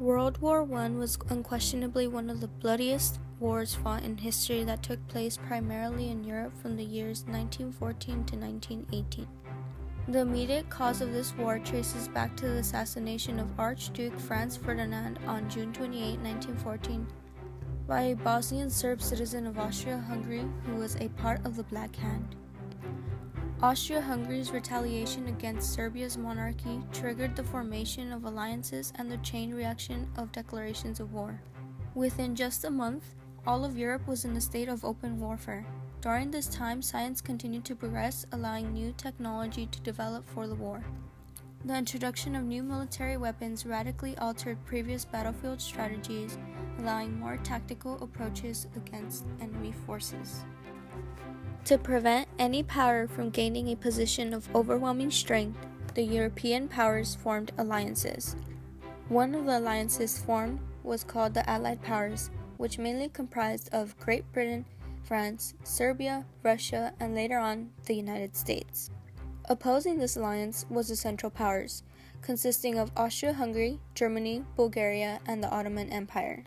World War I was unquestionably one of the bloodiest wars fought in history that took place primarily in Europe from the years 1914 to 1918. The immediate cause of this war traces back to the assassination of Archduke Franz Ferdinand on June 28, 1914, by a Bosnian Serb citizen of Austria-Hungary who was a part of the Black Hand. Austria-Hungary's retaliation against Serbia's monarchy triggered the formation of alliances and the chain reaction of declarations of war. Within just a month, all of Europe was in a state of open warfare. During this time, science continued to progress, allowing new technology to develop for the war. The introduction of new military weapons radically altered previous battlefield strategies, allowing more tactical approaches against enemy forces. To prevent any power from gaining a position of overwhelming strength, the European powers formed alliances. One of the alliances formed was called the Allied Powers, which mainly comprised of Great Britain, France, Serbia, Russia, and later on, the United States. Opposing this alliance was the Central Powers, consisting of Austria-Hungary, Germany, Bulgaria, and the Ottoman Empire.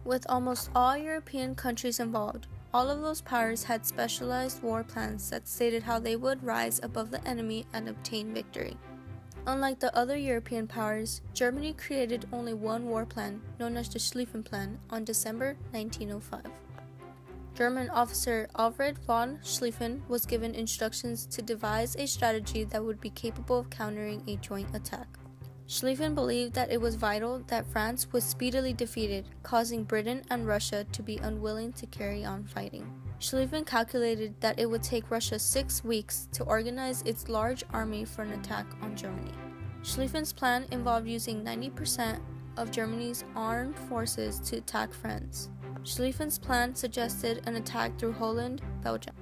With almost all European countries involved, all of those powers had specialized war plans that stated how they would rise above the enemy and obtain victory. Unlike the other European powers, Germany created only one war plan, known as the Schlieffen Plan, on December 1905. German officer Alfred von Schlieffen was given instructions to devise a strategy that would be capable of countering a joint attack. Schlieffen believed that it was vital that France was speedily defeated, causing Britain and Russia to be unwilling to carry on fighting. Schlieffen calculated that it would take Russia 6 weeks to organize its large army for an attack on Germany. Schlieffen's plan involved using 90% of Germany's armed forces to attack France. Schlieffen's plan suggested an attack through Holland, Belgium.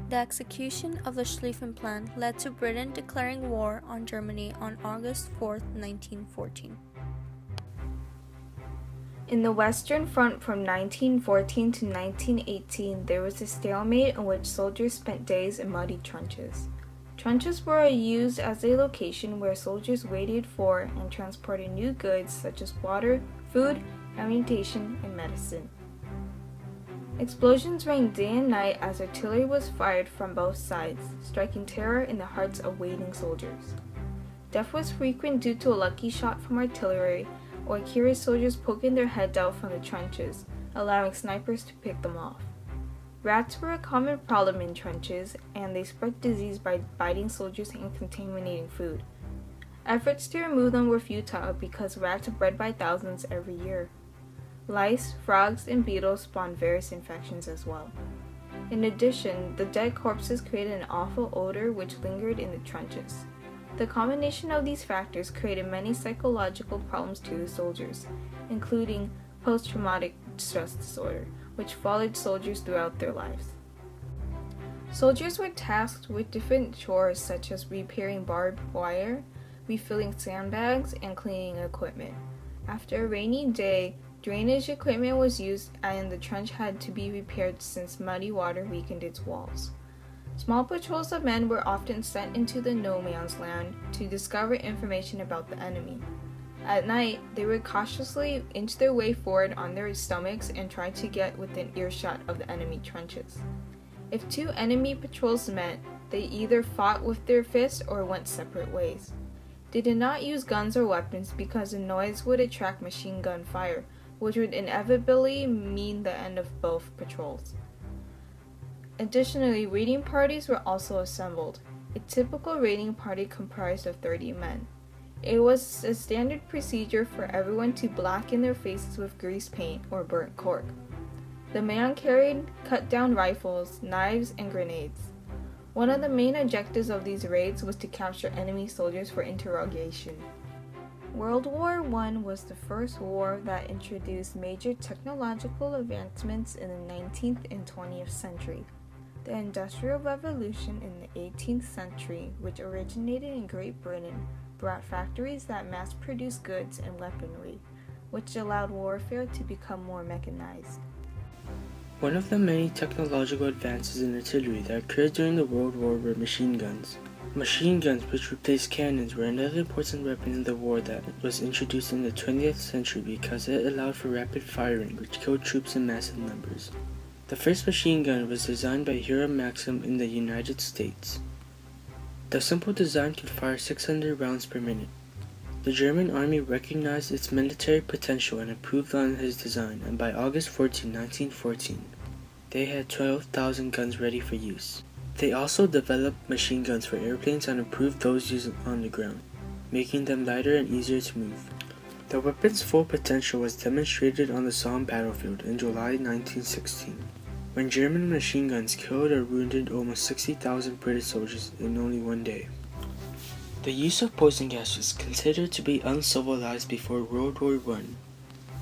The execution of the Schlieffen Plan led to Britain declaring war on Germany on August 4, 1914. In the Western Front from 1914 to 1918, there was a stalemate in which soldiers spent days in muddy trenches. Trenches were used as a location where soldiers waited for and transported new goods such as water, food, ammunition, and medicine. Explosions rang day and night as artillery was fired from both sides, striking terror in the hearts of waiting soldiers. Death was frequent due to a lucky shot from artillery or curious soldiers poking their heads out from the trenches, allowing snipers to pick them off. Rats were a common problem in trenches, and they spread disease by biting soldiers and contaminating food. Efforts to remove them were futile because rats bred by thousands every year. Lice, frogs, and beetles spawned various infections as well. In addition, the dead corpses created an awful odor which lingered in the trenches. The combination of these factors created many psychological problems to the soldiers, including post-traumatic stress disorder, which followed soldiers throughout their lives. Soldiers were tasked with different chores such as repairing barbed wire, refilling sandbags, and cleaning equipment. After a rainy day, drainage equipment was used and the trench had to be repaired since muddy water weakened its walls. Small patrols of men were often sent into the no man's land to discover information about the enemy. At night, they would cautiously inch their way forward on their stomachs and try to get within earshot of the enemy trenches. If two enemy patrols met, they either fought with their fists or went separate ways. They did not use guns or weapons because the noise would attract machine gun fire, which would inevitably mean the end of both patrols. Additionally, raiding parties were also assembled. A typical raiding party comprised of 30 men. It was a standard procedure for everyone to blacken their faces with grease paint or burnt cork. The man carried cut-down rifles, knives, and grenades. One of the main objectives of these raids was to capture enemy soldiers for interrogation. World War I was the first war that introduced major technological advancements in the 19th and 20th century. The Industrial Revolution in the 18th century, which originated in Great Britain, brought factories that mass-produced goods and weaponry, which allowed warfare to become more mechanized. One of the many technological advances in artillery that occurred during the World War were machine guns. Machine guns, which replaced cannons, were another important weapon in the war that was introduced in the 20th century because it allowed for rapid firing, which killed troops in massive numbers. The first machine gun was designed by Hiram Maxim in the United States. The simple design could fire 600 rounds per minute. The German army recognized its military potential and improved on his design, and by August 14, 1914, they had 12,000 guns ready for use. They also developed machine guns for airplanes and improved those used on the ground, making them lighter and easier to move. The weapon's full potential was demonstrated on the Somme battlefield in July 1916, when German machine guns killed or wounded almost 60,000 British soldiers in only one day. The use of poison gas was considered to be uncivilized before World War I,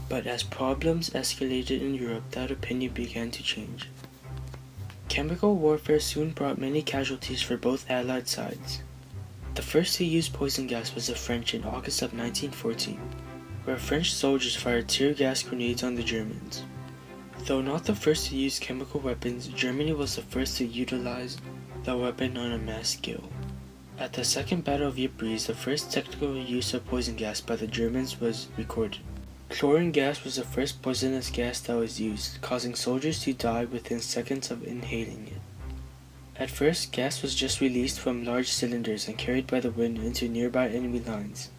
but as problems escalated in Europe, that opinion began to change. Chemical warfare soon brought many casualties for both Allied sides. The first to use poison gas was the French in August of 1914, where French soldiers fired tear gas grenades on the Germans. Though not the first to use chemical weapons, Germany was the first to utilize the weapon on a mass scale. At the Second Battle of Ypres, the first technical use of poison gas by the Germans was recorded. Chlorine gas was the first poisonous gas that was used, causing soldiers to die within seconds of inhaling it. At first, gas was just released from large cylinders and carried by the wind into nearby enemy lines.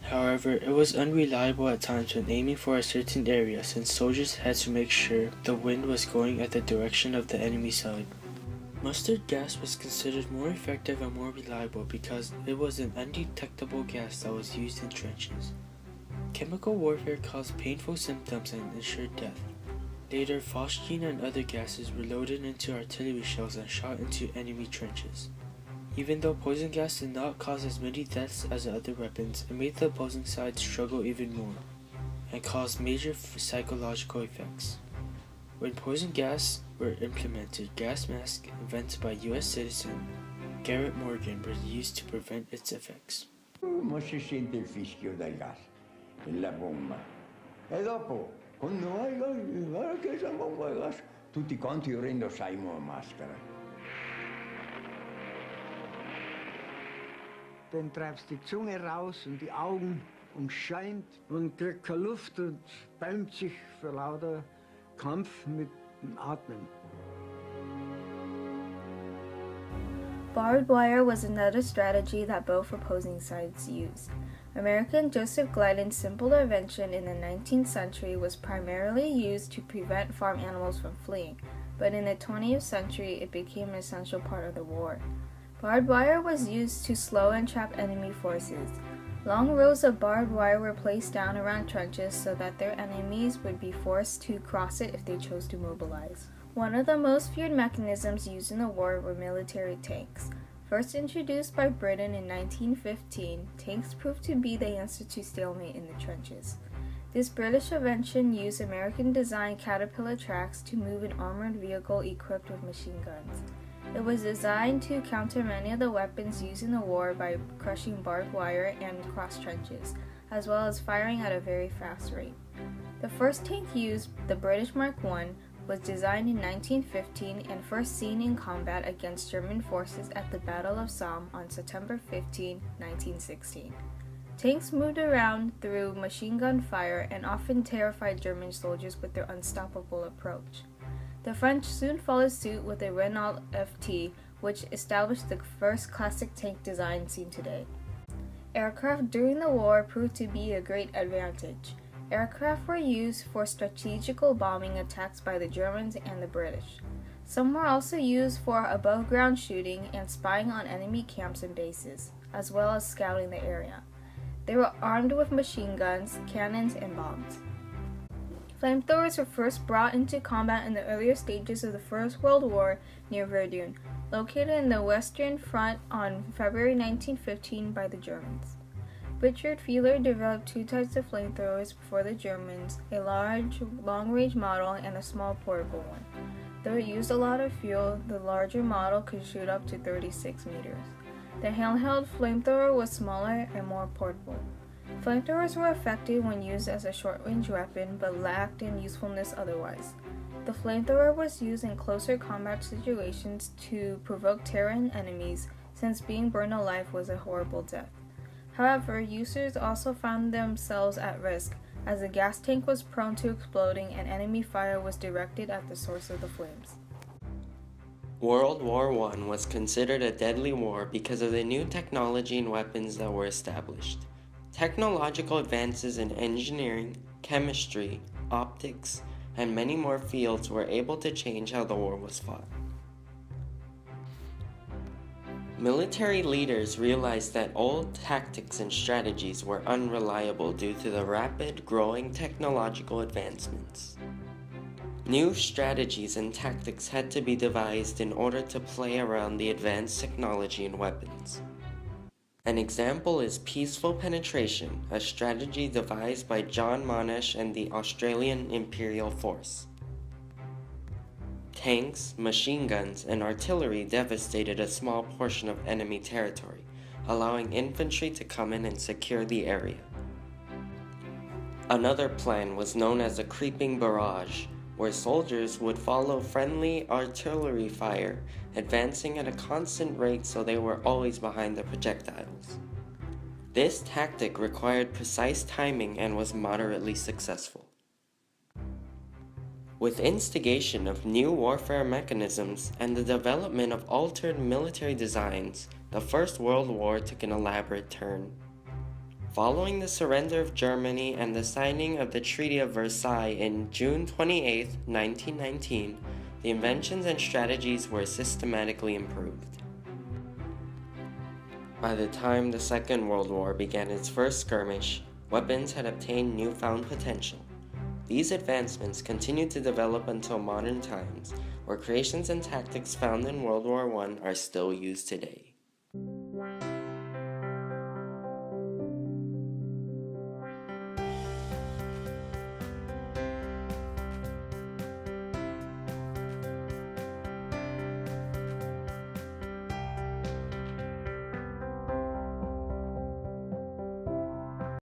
However, it was unreliable at times when aiming for a certain area, since soldiers had to make sure the wind was going at the direction of the enemy side. Mustard gas was considered more effective and more reliable because it was an undetectable gas that was used in trenches. Chemical warfare caused painful symptoms and ensured death. Later, phosgene and other gases were loaded into artillery shells and shot into enemy trenches. Even though poison gas did not cause as many deaths as the other weapons, it made the opposing side struggle even more, and caused major psychological effects. When poison gas were implemented, gas masks invented by U.S. citizen Garrett Morgan were used to prevent its effects. Ma si sente il fischio del gas, la bomba. E dopo, quando vai, guarda che la bomba del gas, tutti quanti indossavamo la maschera. Dann treibst die Zunge raus und die Augen umscheint und kriegt keine Luft und bäumt sich vor lauter Kampf mit dem Atmen. Barbed wire was another strategy that both opposing sides used. American Joseph Glyden's simple invention in the 19th century was primarily used to prevent farm animals from fleeing, but in the 20th century it became an essential part of the war. Barbed wire was used to slow and trap enemy forces. Long rows of barbed wire were placed down around trenches so that their enemies would be forced to cross it if they chose to mobilize. One of the most feared mechanisms used in the war were military tanks. First introduced by Britain in 1915, tanks proved to be the answer to stalemate in the trenches. This British invention used American-designed Caterpillar tracks to move an armored vehicle equipped with machine guns. It was designed to counter many of the weapons used in the war by crushing barbed wire and cross trenches, as well as firing at a very fast rate. The first tank used, the British Mark I, was designed in 1915 and first seen in combat against German forces at the Battle of Somme on September 15, 1916. Tanks moved around through machine gun fire and often terrified German soldiers with their unstoppable approach. The French soon followed suit with the Renault FT, which established the first classic tank design seen today. Aircraft during the war proved to be a great advantage. Aircraft were used for strategical bombing attacks by the Germans and the British. Some were also used for above-ground shooting and spying on enemy camps and bases, as well as scouting the area. They were armed with machine guns, cannons, and bombs. Flamethrowers were first brought into combat in the earlier stages of the First World War near Verdun, located in the Western Front on February 1915 by the Germans. Richard Feeler developed two types of flamethrowers for the Germans, a large, long-range model and a small portable one. Though it used a lot of fuel, the larger model could shoot up to 36 meters. The handheld flamethrower was smaller and more portable. Flamethrowers were effective when used as a short-range weapon, but lacked in usefulness otherwise. The flamethrower was used in closer combat situations to provoke terror in enemies, since being burned alive was a horrible death. However, users also found themselves at risk, as the gas tank was prone to exploding and enemy fire was directed at the source of the flames. World War I was considered a deadly war because of the new technology and weapons that were established. Technological advances in engineering, chemistry, optics, and many more fields were able to change how the war was fought. Military leaders realized that old tactics and strategies were unreliable due to the rapid growing technological advancements. New strategies and tactics had to be devised in order to play around the advanced technology and weapons. An example is peaceful penetration, a strategy devised by John Monash and the Australian Imperial Force. Tanks, machine guns, and artillery devastated a small portion of enemy territory, allowing infantry to come in and secure the area. Another plan was known as a creeping barrage, where soldiers would follow friendly artillery fire, advancing at a constant rate so they were always behind the projectiles. This tactic required precise timing and was moderately successful. With instigation of new warfare mechanisms and the development of altered military designs, the First World War took an elaborate turn. Following the surrender of Germany and the signing of the Treaty of Versailles in June 28, 1919, the inventions and strategies were systematically improved. By the time the Second World War began its first skirmish, weapons had obtained newfound potential. These advancements continued to develop until modern times, where creations and tactics found in World War I are still used today.